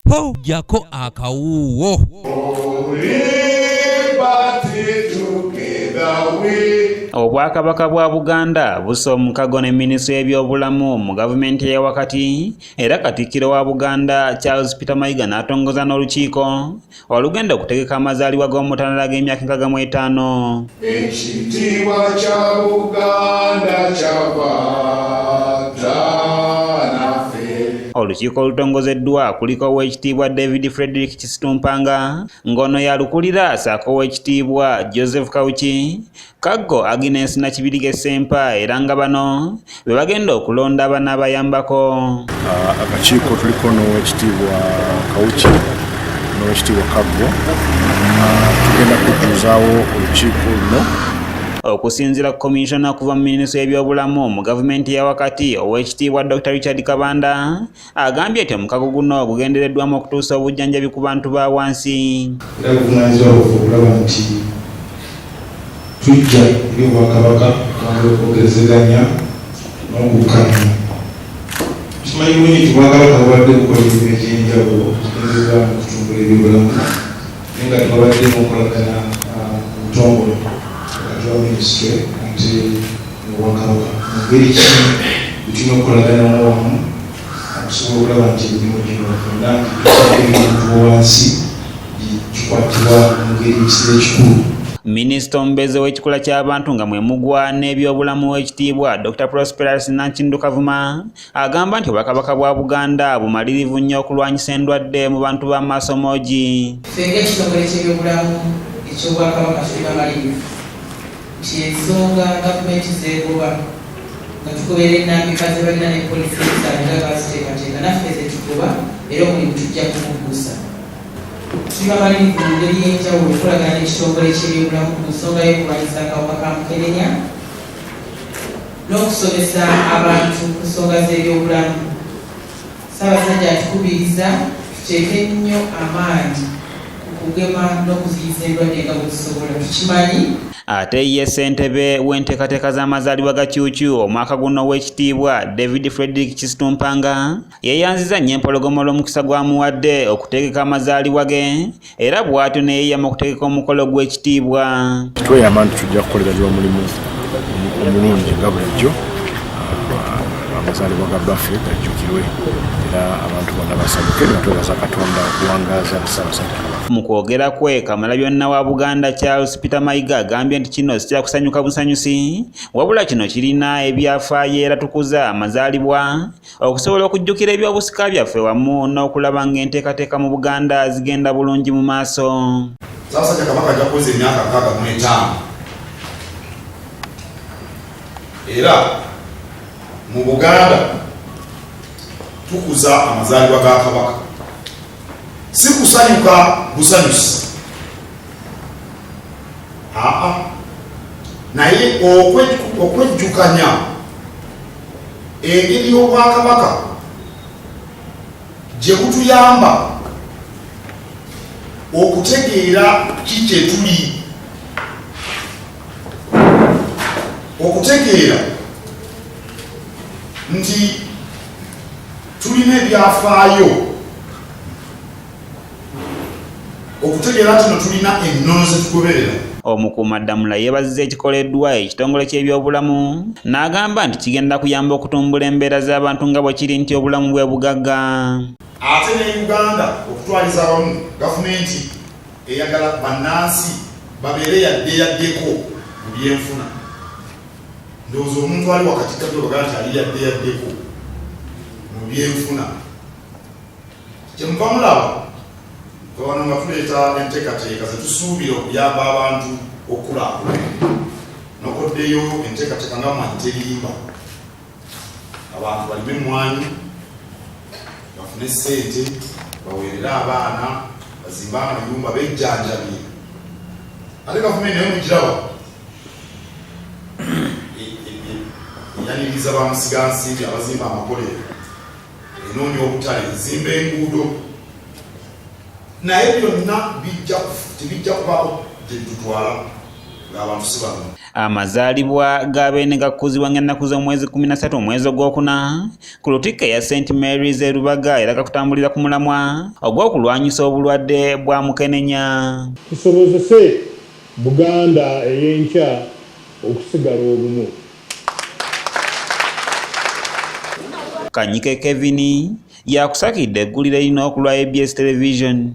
po jako akawuwo. Obwakabaka bwa Buganda bussa omukago ne minisitule y'ebyobulamu mu gavumenti eyawakati era Katikkiro wa Buganda Charles Peter Mayiga n'atongoza n'olukiiko olugenda okutegeka amazaalibwa g'omutanala g'emyaka 65. Ekitiibwa kya Buganda kyavaata naffe. Olukiiko olutongozeddwa kuliko Oweekitiibwa David Frederick Kisitumpanga, ng'ono yalukulira ssaako Oweekitiibwa Joseph Kawuki, Kaggo Agnes Nakibirige Ssempa era nga bano be bagenda okulonda abanaabayambako. Akakiiko tuliko n'Oweekitiibwa Kawuki n'Oweekitiibwa Kaggo, tugenda kujjuzaawo olukiiko luno. Okusinziira ku komishona okuva mu minisitule y'ebyobulamu mu gavumenti eyawakati, Oweekitiibwa Dr. Richard Kabanda agambye nti omukago guno gugendereddwamu okutuusa obujjanjabi ku bantu ba wansi. Era buvunaanyizibwa bwaffe okulaba nti tujja eri Obwakabaka okwogerezeganya n'okukkaanya. Tumanyi bulungi nti Obwakabaka bubadde bukola emirimu egy'enjawulo ekigendererwa mu kutumbula ebyobulamu naye nga tubadde mukolagana butongole minisitule ate n'Obwakabaka mu ngeri ki tulina okukolagana wamu okusobola okulaba nti emirimu gino byonna ebintu wansi gikwatibwa mu ngeri ekiseera ekikulu. Minisita omubeezi w'ekikula ky'abantu nga mwe mugwa n'ebyobulamu Oweekitiibwa Dr. Prosperous Nankindu Kavuma agamba nti Obwakabaka bwa Buganda bumalirivu nnyo okulwanyisa endwadde mu bantu ba Maasomoogi. Ffe ng'ekitongole ky'ebyobulamu eky'Obwakabaka tuli bamalirivu kyensonga gavumenti zeegoba nga tugoberera ennambika ze balina ne poliisi nga baziteekateeka naffe ze tugoba era omulimu tujja kumubuusa. Tuli bamalirivu mu ngeri y'enjawulo okolagana n'ekitongole ky'ebyobulamu ku nsonga y'okulwanyisa akawuka ka mukenenya n'okusomesa abantu ku nsonga z'ebyobulamu. Ssaabasajja atukubiriza tuteeke nnyo amaanyi ku kugema n'okuziyiza endwadde nga bwe tusobola. Tukimanyi. Ate ye ssentebe w'enteekateeka z'amazaalibwa ga Kyukyu omwaka guno Oweekitiibwa David Frederick Kisitumpanga yeeyanziza nnyo empologoma olw'omukisa gwamuwadde okutegeka amazaalibwa ge era bw'atyo ne yeeyama okutegeka omukolo gw'ekitiibwa. Tweyama nti tujja kukolerera omulimu omulungi nga bulijjo, amazaalibwa ga baffe gajjukirwe era abantu bonna basanyuke nga twebaza Katonda okuwangaaza Ssaabasajja Kabaka. Mu kwogera kwe, Kamalabyonna wa Buganda Charles Peter Mayiga agambye nti kino si kya kusanyuka busanyusi wabula kino kirina ebyafaayo era tukuza amazaalibwa okusobola okujjukira ebyobusika byaffe wamu n'okulaba ng'enteekateeka mu Buganda zigenda bulungi mu maaso. Ssaabasajja Kabaka ajja kuweza emyaka 65 era mu Buganda tukuza amazaalibwa ga Kabaka, si kusanyuka busanyusi, naye okwejjukanya engeri y'Obwakabaka gye butuyamba okutegeera ki kye tuli, okutegeera nti tulina ebyafaayo, okutegeera nti tulina ennono ze tugoberera. Omukuumaddamula yeebazizza ekikoleddwa ekitongole ky'ebyobulamu n'agamba nti kigenda kuyamba okutumbula embeera z'abantu nga bwe kiri nti obulamu bwe bugagga. Ate ne Uganda okutwaliza awamu gavumenti eyagala bannansi babeere yaddeyaddeko mu byenfuna. Ndowooza omuntu ali wakati kadde bagaa nti ali yaddeyaddeko mu byenfuna. Kyemuva mulaba wano nga tuleeta enteekateeka ze tusuubira okuyamba abantu okulaakulana. Nokoddeyo enteekateeka nga mwanyi terimba. Abantu balime emmwanyi, bafune ssente, baweerere abaana, bazimbe amayumba, bejjanjabire. Ate gavumenti naye mugiraba eyaniriza bamusigansimbi abazimba amakolero, enoonya obutale, ezimba enguudo, naye byonna tebijja kubaako gye tutwala. ng'abantu si bano. Amazaalibwa g'abeene gakkuzibwa ng'ennaku z'omwezi 13 omwezi ogwokuna ku lutikka ya St. Mary's e Lubaga era kakutambulira ku mulamwa ogw'okulwanyisa obulwadde bwa mukenenya. Kisobozese Buganda ey'enkya okusigala obumu. Kanyike Kevin yakusakidde eggulire lino okulwa ABS Television.